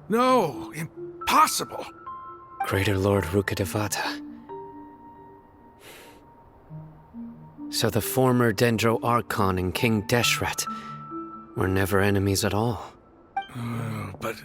No, impossible. Greater Lord Rukkhadevata. So the former Dendro Archon and King Deshret were never enemies at all. But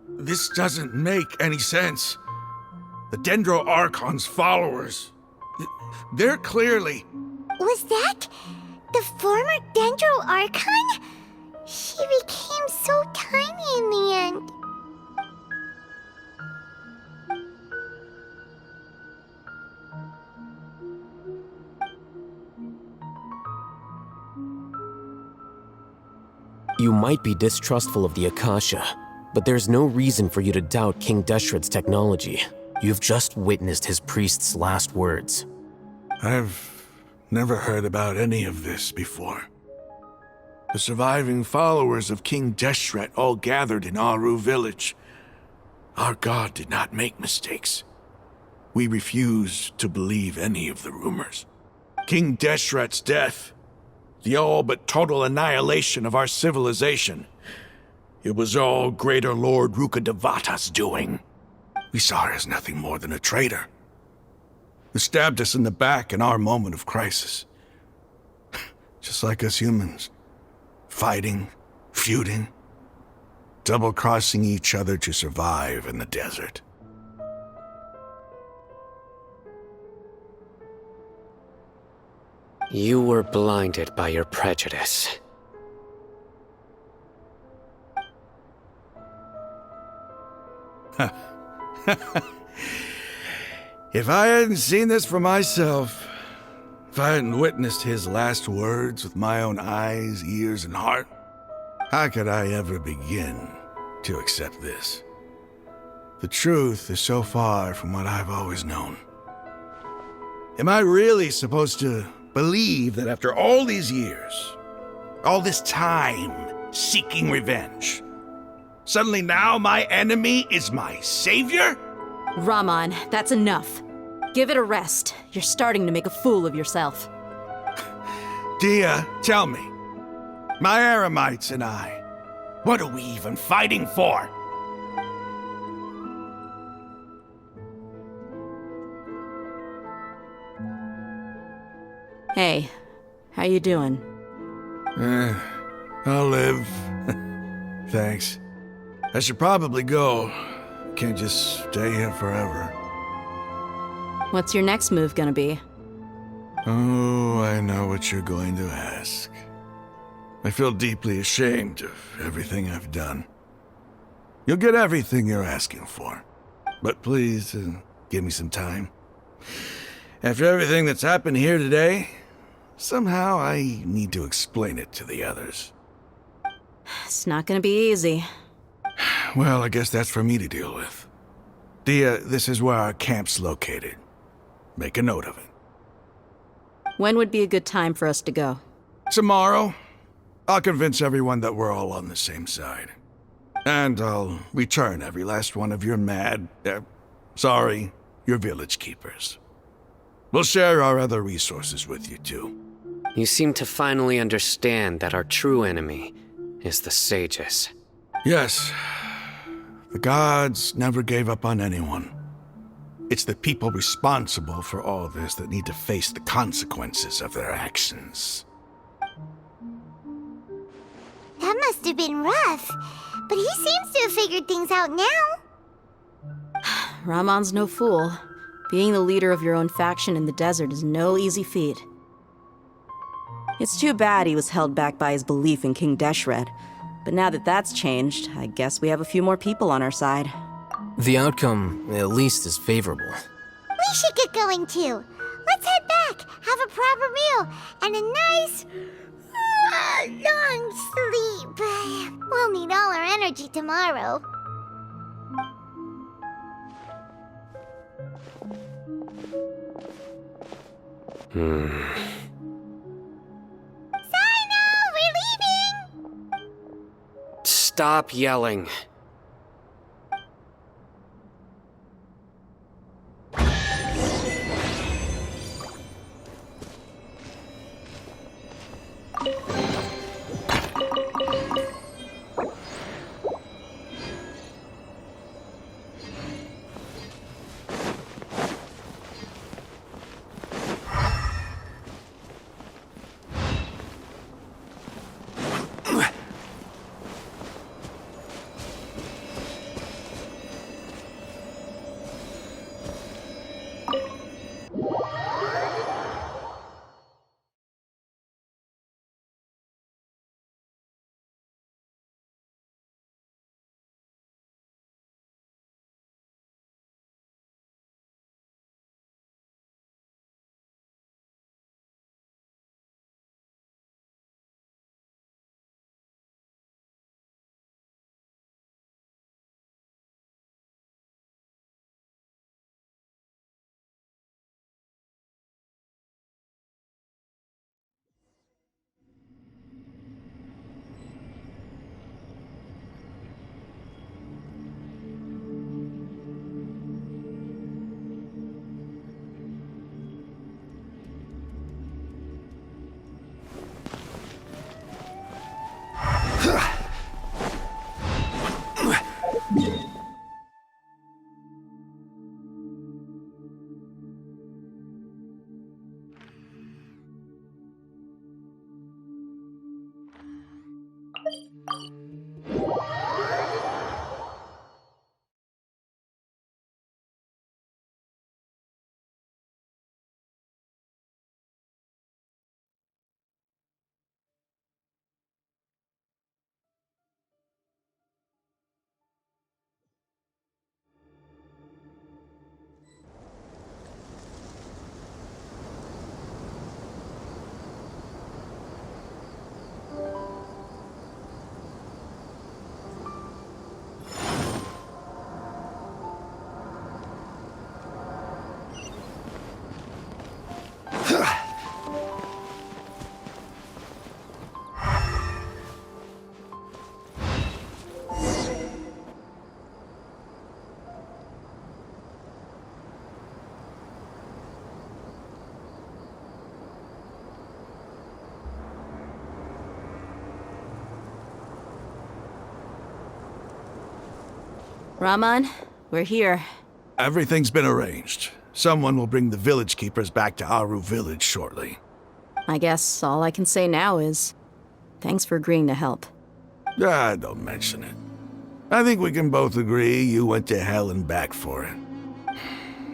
this doesn't make any sense. The Dendro Archon's followers, they're clearly... Was that the former Dendro Archon? She became so tiny in the end. You might be distrustful of the Akasha, but there's no reason for you to doubt King Deshret's technology. You've just witnessed his priest's last words. I've never heard about any of this before. The surviving followers of King Deshret all gathered in Aru village. Our god did not make mistakes. We refused to believe any of the rumors. King Deshret's death, the all but total annihilation of our civilization, it was all Greater Lord Rukkhadevata's doing. We saw her as nothing more than a traitor, who stabbed us in the back in our moment of crisis. Just like us humans. Fighting, feuding, double-crossing each other to survive in the desert. You were blinded by your prejudice. If I hadn't seen this for myself, if I hadn't witnessed his last words with my own eyes, ears, and heart, how could I ever begin to accept this? The truth is so far from what I've always known. Am I really supposed to believe that after all these years, all this time seeking revenge, suddenly now my enemy is my savior? Raman, that's enough. Give it a rest. You're starting to make a fool of yourself. Dia, tell me, my Eremites and I, what are we even fighting for? Hey, how you doing? I'll live. Thanks. I should probably go. Can't just stay here forever. What's your next move gonna be? Oh, I know what you're going to ask. I feel deeply ashamed of everything I've done. You'll get everything you're asking for. But please, give me some time. After everything that's happened here today, somehow I need to explain it to the others. It's not gonna be easy. Well, I guess that's for me to deal with. Dia, this is where our camp's located. Make a note of it. When would be a good time for us to go? Tomorrow, I'll convince everyone that we're all on the same side. And I'll return every last one of your your village keepers. We'll share our other resources with you, too. You seem to finally understand that our true enemy is the sages. Yes. The gods never gave up on anyone. It's the people responsible for all this that need to face the consequences of their actions. That must have been rough, but he seems to have figured things out now. Raman's no fool. Being the leader of your own faction in the desert is no easy feat. It's too bad he was held back by his belief in King Deshret. But now that that's changed, I guess we have a few more people on our side. The outcome, at least, is favorable. We should get going too. Let's head back, have a proper meal, and a nice, long sleep. We'll need all our energy tomorrow. Sino, we're leaving! Stop yelling. Raman, we're here. Everything's been arranged. Someone will bring the village keepers back to Aru village shortly. I guess all I can say now is thanks for agreeing to help. Don't mention it. I think we can both agree you went to hell and back for it.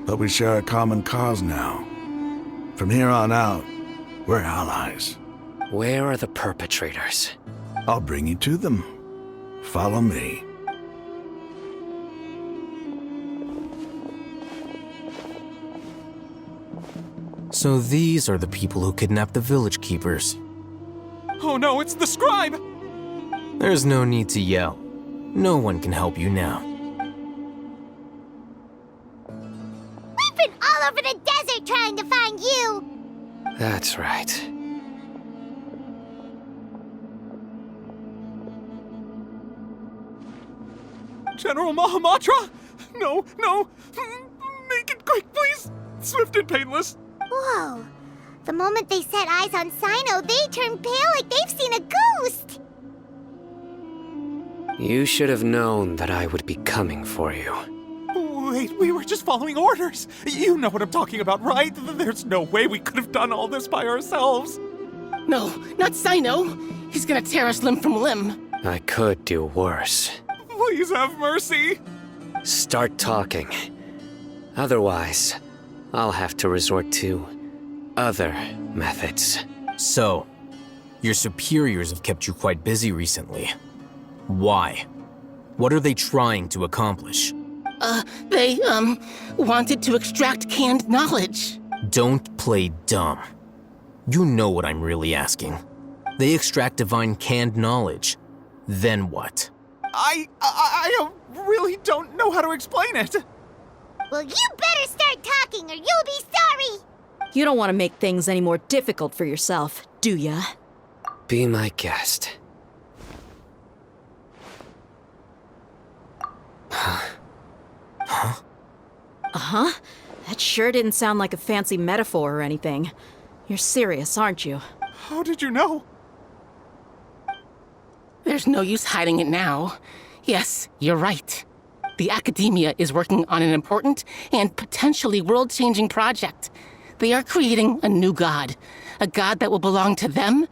But we share a common cause now. From here on out, we're allies. Where are the perpetrators? I'll bring you to them. Follow me. So these are the people who kidnapped the village keepers. Oh no, it's the scribe! There's no need to yell. No one can help you now. We've been all over the desert trying to find you! That's right. General Mahamatra? No, no! Make it quick, please! Swift and painless! Whoa. The moment they set eyes on Sino, they turn pale like they've seen a ghost! You should have known that I would be coming for you. Wait, we were just following orders. You know what I'm talking about, right? There's no way we could have done all this by ourselves. No, not Sino. He's gonna tear us limb from limb. I could do worse. Please have mercy. Start talking. Otherwise, I'll have to resort to other methods. So, your superiors have kept you quite busy recently. Why? What are they trying to accomplish? They wanted to extract canned knowledge. Don't play dumb. You know what I'm really asking. They extract divine canned knowledge. Then what? I really don't know how to explain it. Well, you better start talking or you'll be sorry! You don't want to make things any more difficult for yourself, do ya? Be my guest. Uh-huh. That sure didn't sound like a fancy metaphor or anything. You're serious, aren't you? How did you know? There's no use hiding it now. Yes, you're right. The Academia is working on an important and potentially world-changing project. They are creating a new god. A god that will belong to them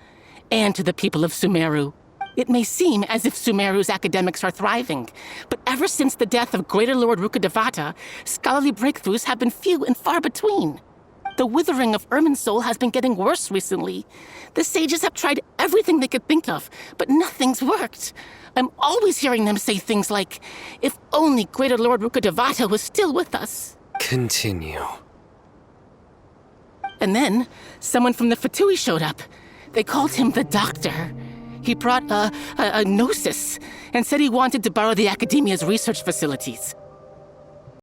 and to the people of Sumeru. It may seem as if Sumeru's academics are thriving, but ever since the death of Greater Lord Rukkhadevata, scholarly breakthroughs have been few and far between. The withering of Irminsul has been getting worse recently. The sages have tried everything they could think of, but nothing's worked. I'm always hearing them say things like, if only Greater Lord Rukkhadevata was still with us. Continue. And then, someone from the Fatui showed up. They called him the Doctor. He brought a gnosis and said he wanted to borrow the Academia's research facilities.